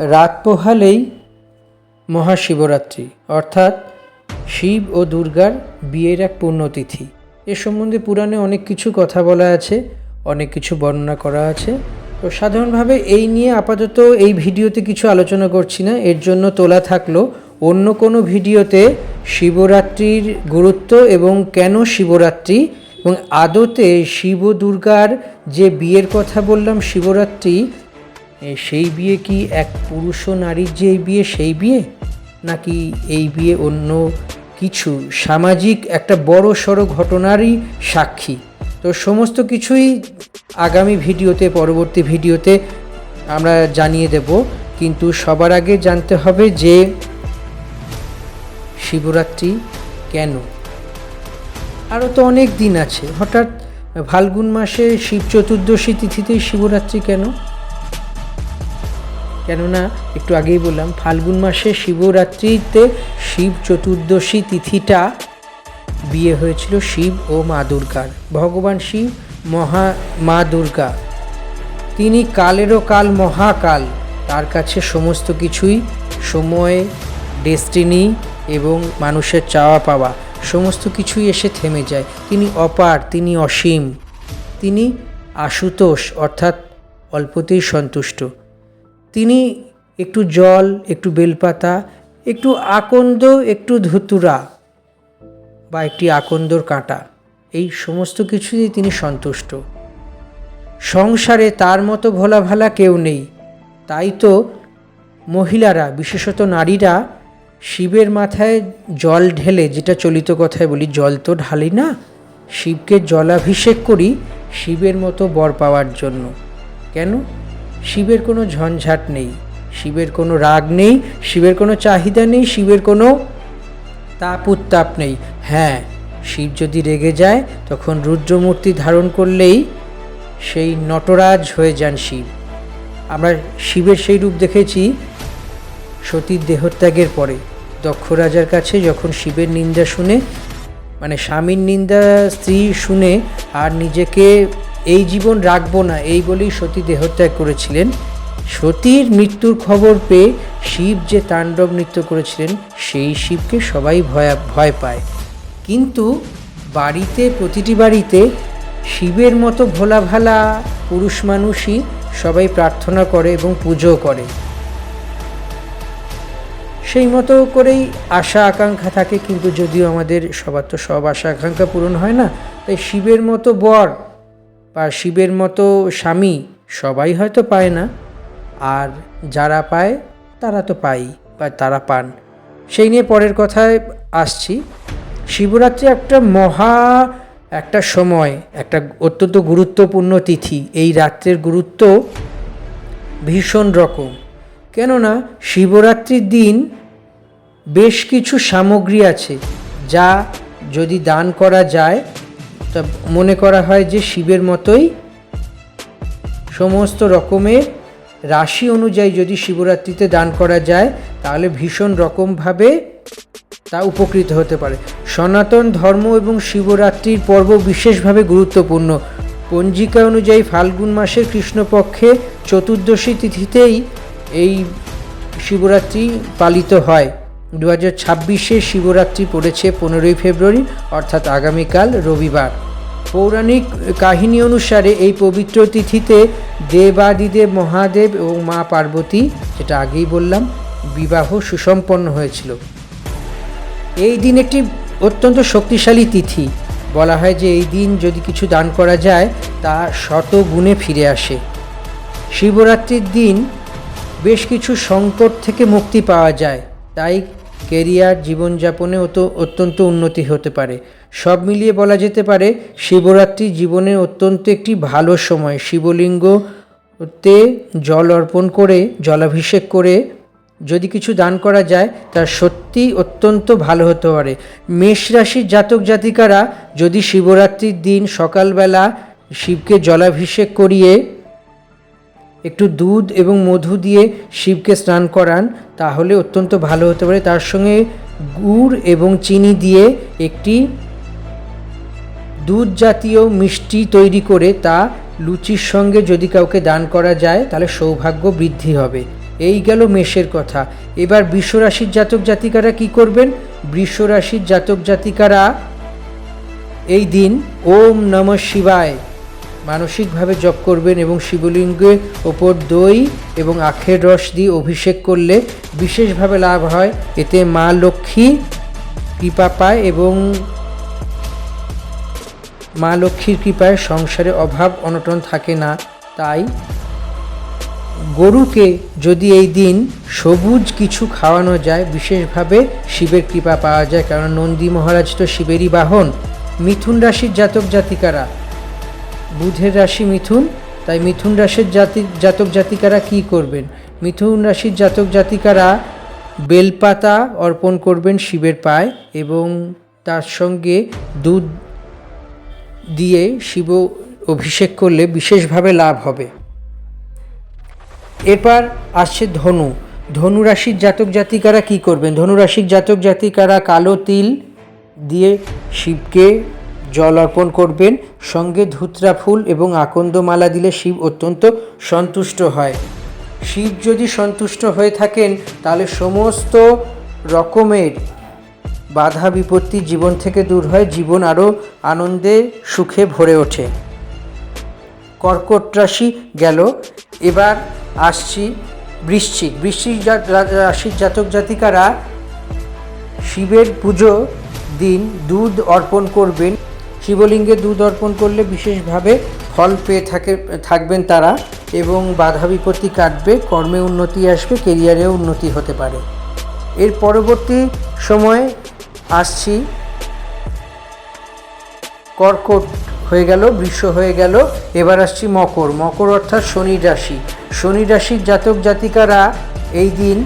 রাত পোহালেই মহাশিবরাত্রি অর্থাৎ শিব ও দুর্গার বিয়ের এক পুণ্যতিথি। এ সম্বন্ধে পুরাণে অনেক কিছু কথা বলা আছে, অনেক কিছু বর্ণনা করা আছে। তো সাধারণভাবে এই নিয়ে আপাতত এই ভিডিওতে কিছু আলোচনা করছি না, এর জন্য তোলা থাকলো অন্য কোনো ভিডিওতে শিবরাত্রির গুরুত্ব এবং কেন শিবরাত্রি এবং আদতে শিব ও দুর্গার যে বিয়ের কথা বললাম শিবরাত্রি, সেই বিয়ে কি এক পুরুষ ও নারীর যে বিয়ে সেই বিয়ে, নাকি এই বিয়ে অন্য কিছু সামাজিক একটা বড় সড়ো ঘটনারই সাক্ষী। তো সমস্ত কিছুই আগামী ভিডিওতে, পরবর্তী ভিডিওতে আমরা জানিয়ে দেব। কিন্তু সবার আগে জানতে হবে যে শিবরাত্রি কেন। আরও তো অনেক দিন আছে, হঠাৎ ফাল্গুন মাসে শিব চতুর্দশী তিথিতেই শিবরাত্রি কেন? কেননা একটু আগেই বললাম ফাল্গুন মাসে শিবরাত্রিতে শিব চতুর্দশী তিথিটা বিয়ে হয়েছিল শিব ও মা দুর্গার। ভগবান শিব মা দুর্গা, তিনি কালেরও কাল, মহাকাল। তার কাছে সমস্ত কিছুই সময়, ডেস্টিনি এবং মানুষের চাওয়া পাওয়া সমস্ত কিছুই এসে থেমে যায়। তিনি অপার, তিনি অসীম, তিনি আশুতোষ অর্থাৎ অল্পতেই সন্তুষ্ট। তিনি একটু জল, একটু বেলপাতা, একটু আকন্দ, একটু ধুতুরা বা একটি আকন্দর কাঁটা, এই সমস্ত কিছুতেই তিনি সন্তুষ্ট। সংসারে তার মতো ভোলা ভালা কেউ নেই। তাই তো মহিলারা, বিশেষত নারীরা শিবের মাথায় জল ঢেলে, যেটা চলিত কথায় বলি জল তো ঢালি না, শিবকে জলাভিষেক করি শিবের মতো বর পাওয়ার জন্য। কেন? শিবের কোনো ঝঞ্ঝাট নেই, শিবের কোনো রাগ নেই, শিবের কোনো চাহিদা নেই, শিবের কোনো তাপ উত্তাপ নেই। হ্যাঁ, শিব যদি রেগে যায় তখন রুদ্রমূর্তি ধারণ করলেই সেই নটরাজ হয়ে যান শিব। আমরা শিবের সেই রূপ দেখেছি সতীর দেহত্যাগের পরে। দক্ষ রাজার কাছে যখন শিবের নিন্দা শুনে, মানে স্বামীর নিন্দা স্ত্রী শুনে আর নিজেকে এই জীবন রাখবো না এই বলেই সতী দেহত্যাগ করেছিলেন। সতীর মৃত্যুর খবর পেয়ে শিব যে তাণ্ডব নৃত্য করেছিলেন, সেই শিবকে সবাই ভয় পায়। কিন্তু বাড়িতে, প্রতিটি বাড়িতে শিবের মতো ভোলা ভালা পুরুষ মানুষই সবাই প্রার্থনা করে এবং পুজো করে। সেই মতো করেই আশা আকাঙ্ক্ষা থাকে, কিন্তু যদিও আমাদের সবার তো সব আশা আকাঙ্ক্ষা পূরণ হয় না, তাই শিবের মতো বর বা শিবের মতো স্বামী সবাই হয়তো পায় না, আর যারা পায় তারা তো পায় বা তারা পান। সেই নিয়ে পরের কথায় আসছি। শিবরাত্রি একটা সময়, একটা অত্যন্ত গুরুত্বপূর্ণ তিথি। এই রাত্রের গুরুত্ব ভীষণ রকম। কেননা শিবরাত্রির দিন বেশ কিছু সামগ্রী আছে যা যদি দান করা যায়, তা মনে করা হয় যে শিবের মতোই সমস্ত রকমের রাশি অনুযায়ী যদি শিবরাত্রিতে দান করা যায় তাহলে ভীষণ রকমভাবে তা উপকৃত হতে পারে। সনাতন ধর্ম এবং শিবরাত্রির পর্ব বিশেষভাবে গুরুত্বপূর্ণ। পঞ্জিকা অনুযায়ী ফাল্গুন মাসের কৃষ্ণপক্ষে চতুর্দশী তিথিতেই এই শিবরাত্রি পালিত হয়। 2026-এ শিবরাত্রি পড়েছে 15ই ফেব্রুয়ারি, অর্থাৎ আগামীকাল রবিবার। পৌরাণিক কাহিনী অনুসারে এই পবিত্র তিথিতে দেবাদিদেব মহাদেব এবং মা পার্বতী, যেটা আগেই বললাম, বিবাহ সুসম্পন্ন হয়েছিল। এই দিন একটি অত্যন্ত শক্তিশালী তিথি। বলা হয় যে এই দিন যদি কিছু দান করা যায় তা শত গুণে ফিরে আসে। শিবরাত্রির দিন বেশ কিছু সংকট থেকে মুক্তি পাওয়া যায়, তাই কেরিয়ার, জীবনযাপনে অত্যন্ত উন্নতি হতে পারে। সব মিলিয়ে বলা যেতে পারে শিবরাত্রি জীবনের অত্যন্ত একটি ভালো সময়। শিবলিঙ্গতে জল অর্পণ করে, জলাভিষেক করে যদি কিছু দান করা যায় তা সত্যি অত্যন্ত ভালো হতে পারে। মেষ রাশির জাতক জাতিকারা যদি শিবরাত্রির দিন সকালবেলা শিবকে জলাভিষেক করিয়ে একটু দুধ এবং মধু দিয়ে শিবকে স্নান করান তাহলে অত্যন্ত ভালো হতে পারে। তার সঙ্গে গুড় এবং চিনি দিয়ে একটি দুধ জাতীয় মিষ্টি তৈরি করে তা লুচির সঙ্গে যদি কাউকে দান করা যায় তাহলে সৌভাগ্য বৃদ্ধি হবে। এই গেল মেষের কথা। এবার বৃষ রাশির জাতক জাতিকারা কি করবেন? বৃষ রাশির জাতক জাতিকারা এই দিন ওম নমঃ শিবায় মানসিকভাবে জপ করবেন এবং শিবলিঙ্গের ওপর দই এবং আখের রস দিয়ে অভিষেক করলে বিশেষভাবে লাভ হয়। এতে মা লক্ষ্মী কৃপা পায় এবং মা লক্ষ্মীর কৃপায় সংসারে অভাব অনটন থাকে না। তাই গরুকে যদি এই দিন সবুজ কিছু খাওয়ানো যায়, বিশেষভাবে শিবের কৃপা পাওয়া যায়, কারণ নন্দী মহারাজ তো শিবেরই বাহন। মিথুন রাশির জাতক জাতিকারা, বুধের রাশি মিথুন, তাই মিথুন রাশির জাতক জাতিকারা কি করবেন? মিথুন রাশির জাতক জাতিকারা বেলপাতা অর্পণ করবেন শিবের পায়ে এবং তার সঙ্গে দুধ দিয়ে শিব অভিষেক করলে বিশেষভাবে লাভ হবে। এরপর আসছে ধনু। ধনু রাশির জাতক জাতিকারা কি করবেন? ধনু রাশির জাতক জাতিকারা কালো তিল দিয়ে শিবকে জল অর্পণ করবেন, সঙ্গে ধুতরা ফুল এবং আকন্দ মালা দিলে শিব অত্যন্ত সন্তুষ্ট হয়। শিব যদি সন্তুষ্ট হয়ে থাকেন তাহলে সমস্ত রকমের বাধা বিপত্তি জীবন থেকে দূর হয়, জীবন আরও আনন্দে সুখে ভরে ওঠে। কর্কট রাশি গেল। এবার আসছি বৃশ্চিক। বৃশ্চিক রাশির জাতক জাতিকারা শিবের পুজো দিন দুধ অর্পণ করবেন। শিবলিঙ্গে দুধ অর্পণ করলে বিশেষভাবে ফল পেয়ে থাকবেন তারা এবং বাধা বিপত্তি কাটবে, কর্মে উন্নতি আসবে, কেরিয়ারেও উন্নতি হতে পারে। এর পরবর্তী সময় আসছি কর্কট হয়ে গেল, বৃষ হয়ে গেল। এবার আসছি মকর। মকর অর্থাৎ শনি রাশি। শনি রাশির জাতক জাতিকারা এই দিন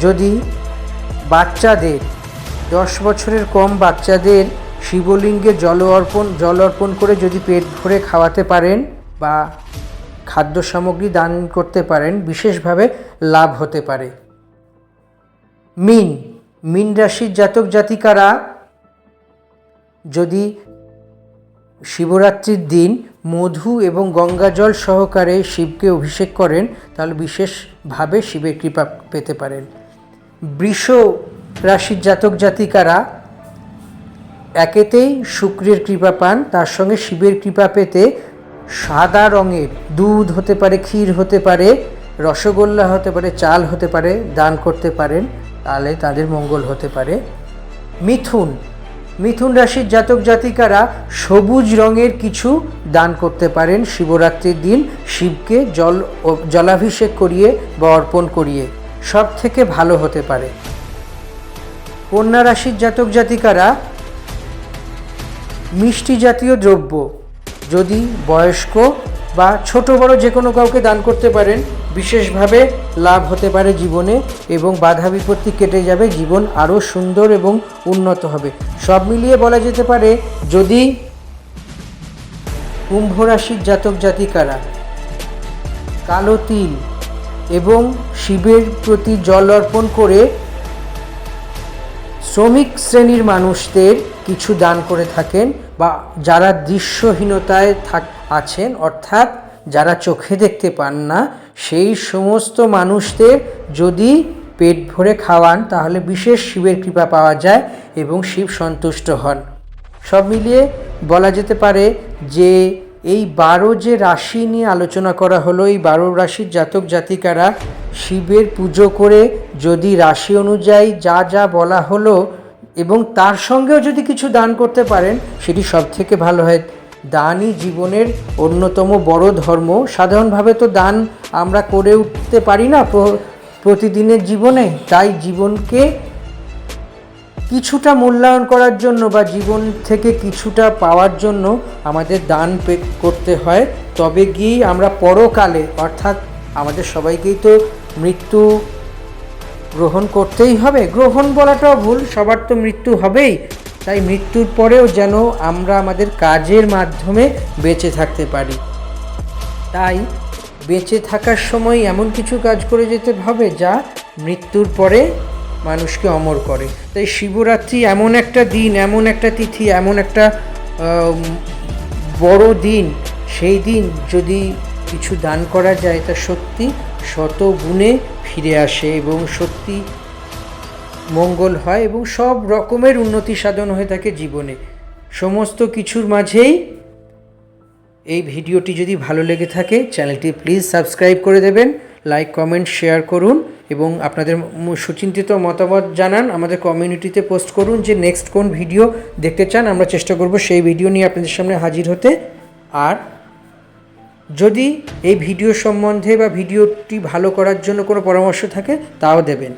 যদি বাচ্চাদের 10 বছরের কম বাচ্চাদের শিবলিঙ্গে জল অর্পণ করে যদি পেট ভরে খাওয়াতে পারেন বা খাদ্য সামগ্রী দান করতে পারেন, বিশেষভাবে লাভ হতে পারে। মীন রাশির জাতক জাতিকারা যদি শিবরাত্রির দিন মধু এবং গঙ্গা জল সহকারে শিবকে অভিষেক করেন তাহলে বিশেষভাবে শিবের কৃপা পেতে পারেন। বৃষ রাশির জাতক জাতিকারা একেতেই শুক্রের কৃপা পান, তার সঙ্গে শিবের কৃপা পেতে সাদা রঙের দুধ হতে পারে, ক্ষীর হতে পারে, রসগোল্লা হতে পারে, চাল হতে পারে, দান করতে পারেন, তাহলে তাদের মঙ্গল হতে পারে। মিথুন রাশির জাতক জাতিকারা সবুজ রঙের কিছু দান করতে পারেন শিবরাত্রির দিন শিবকে জলাভিষেক করিয়ে বা অর্পণ করিয়ে, সব থেকে ভালো হতে পারে। কন্যা রাশির জাতক জাতিকারা মিষ্টি জাতীয় দ্রব্য যদি বয়স্ক বা ছোট বড় যে কোনো কাউকে দান করতে পারেন, বিশেষভাবে লাভ হতে পারে জীবনে এবং বাধা বিপত্তি কেটে যাবে, জীবন আরও সুন্দর এবং উন্নত হবে। সব মিলিয়ে বলা যেতে পারে যদি কুম্ভ রাশির জাতক জাতিকারা কালো তিল এবং শিবের প্রতি জল অর্পণ করে শ্রমিক শ্রেণীর মানুষদের কিছু দান করে থাকেন বা যারা দৃশ্যহীনতায় আছেন অর্থাৎ যারা চোখে দেখতে পান না, সেই সমস্ত মানুষদের যদি পেট ভরে খাওয়ান তাহলে বিশেষ শিবের কৃপা পাওয়া যায় এবং শিব সন্তুষ্ট হন। সব মিলিয়ে বলা যেতে পারে যে এই 12 যে রাশি নিয়ে আলোচনা করা হলো, এই 12 রাশির জাতক জাতিকারা শিবের পুজো করে যদি রাশি অনুযায়ী যা যা বলা হলো এবং তার সঙ্গেও যদি কিছু দান করতে পারেন সেটি সব থেকে ভালো হয়। দানই জীবনের অন্যতম বড় ধর্ম। সাধারণভাবে তো দান আমরা করে উঠতে পারি না প্রতিদিনের জীবনে, তাই জীবনকে কিছুটা মূল্যায়ন করার জন্য বা জীবন থেকে কিছুটা পাওয়ার জন্য আমাদের দান করতে হয়, তবে গিয়েই আমরা পরকালে অর্থাৎ আমাদের সবাইকেই তো মৃত্যু গ্রহণ করতেই হবে। গ্রহণ বলাটাও ভুল, সবার তো মৃত্যু হবেই, তাই মৃত্যুর পরেও যেন আমরা আমাদের কাজের মাধ্যমে বেঁচে থাকতে পারি। তাই বেঁচে থাকার সময় এমন কিছু কাজ করে যেতে হবে যা মৃত্যুর পরে মানুষকে অমর করে। তাই শিবরাত্রি এমন একটা দিন, এমন একটা তিথি, এমন একটা বড় দিন, সেই দিন যদি কিছু দান করা যায় তা সত্যি শত গুণে ফিরে আসে এবং সত্যি মঙ্গল হয় এবং সব রকমের উন্নতি সাধন হয়ে থাকে জীবনে। সমস্ত কিছুর মাঝেই এই ভিডিওটি যদি ভালো লেগে থাকে চ্যানেলটি প্লিজ সাবস্ক্রাইব করে দেবেন, লাইক কমেন্ট শেয়ার করুন এবং আপনাদের সুচিন্তিত মতামত জানান। আমাদের কমিউনিটিতে পোস্ট করুন যে নেক্সট কোন ভিডিও দেখতে চান, আমরা চেষ্টা করব সেই ভিডিও নিয়ে আপনাদের সামনে হাজির হতে। আর যদি এই ভিডিও সম্বন্ধে বা ভিডিওটি ভালো করার জন্য কোনো পরামর্শ থাকে তাও দেবেন।